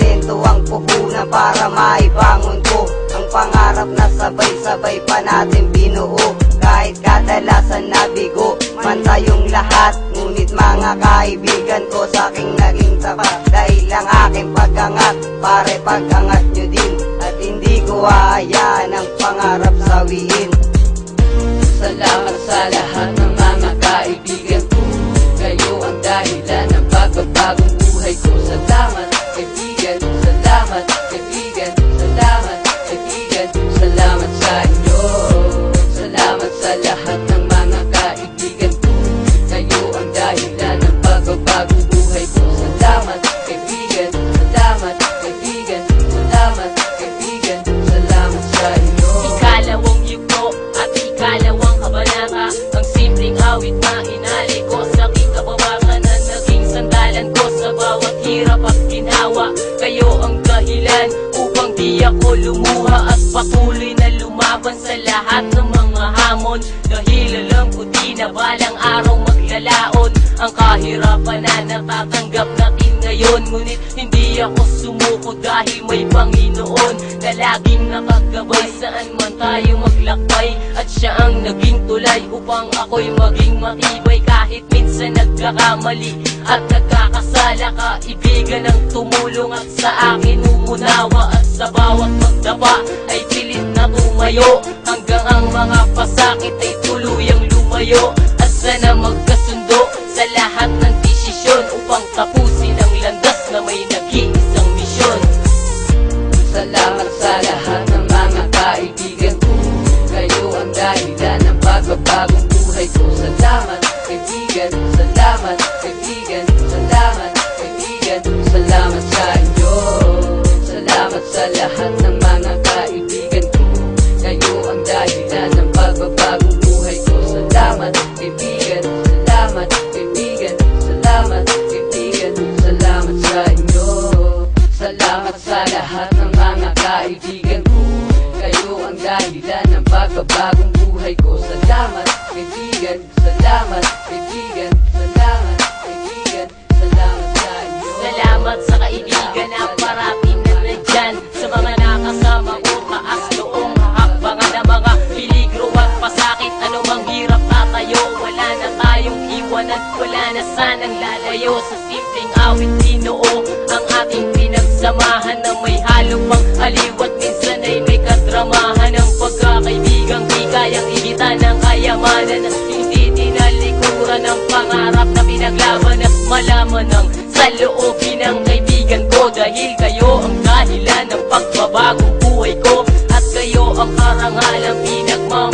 talento ang puhunan para maibangon ko ang pangarap na sabay-sabay pa natin binuo. Kahit kadalasan nabigo man tayong lahat, ngunit mga kaibigan ko sa aking naging tapat. Dahil ang aking pag-angat, pare pag-angat nyo din, at hindi ko hayaan ang pangarap sawiin. Salamat sa lahat ng mga kaibigan ko, kayo ang dahilan ng pagbabagong buhay ko. Salamat kaibigan, salamat kaibigan, salamat kaibigan, salamat sa inyo. Salamat sa lahat ng mga kaibigan ko, kayo ang dahilan ng pagbabagong buhay ko. Salamat kaibigan, salamat kaibigan, salamat kaibigan, salamat sa inyo. Ikalawang yugto at ikalawang kabanata, ang simpleng awit na inali ko sa aking kabawakan, na naging sandalan ko sa bawat hirap at ginhawa. Kayo ang dahilan upang di ako lumuha at patuloy na lumaban sa lahat ng mga hamon. Dahil alam ko di na balang araw maglalaon ang kahirapan na natatanggap natin ngayon. Ngunit hindi ako sumuko dahil may Panginoon na laging nakagabay saan man tayo maglakbay. At siya ang naging tulay upang ako'y maging matibay. Kahit minsan nagkakamali at nagkakasala, kaibigan ang tumulong at sa akin umunawa. At sa bawat magdapa ay pilit na tumayo, hanggang ang mga pasakit ay tuluyang lumayo. At sana magkasundo sa lahat ng desisyon upang tapusin ang landas na may nag-iisang misyon. Salamat sa lahat ng mga kaibigan ko, kayo ang dahilan ng pagbabagong buhay ko. Salamat kaibigan, salamat kaibigan, salamat kaibigan, salamat sa inyo. Salamat sa lahat ng mga kaibigan ko, kayo ang dahilan ng pagbabagong buhay ko. Salamat kaibigan, salamat kaibigan, salamat kaibigan, salamat sa inyo. Salamat sa lahat ng mga kaibigan ko, kayo ang dahilan ng pagbabagong buhay ko. Salamat kaibigan, salamat kaibigan, salamat kaibigan, salamat sa inyo. Salamat sa kaibigan na parati na nandyan, sa mga nakasama ko taas noong hakbangan ng mga peligro at pasakit. Anumang hirap tatayo, wala na tayong iwanan, wala na sanang lalayo. Sa simpleng awit Ginoo ang ating pinagsamahan, na may halo pang aliw at minsan ay may kadramahan. Ang pagkakaibigang di kayang igitan ng kayamanan, hindi tinalikuran ng pangarap na pinaglaban. At malaman ng saloobin ng kaibigan ko, dahil kayo ang dahilan ng pagbabagong buhay ko. At kayo ang karangalang pinagmamahal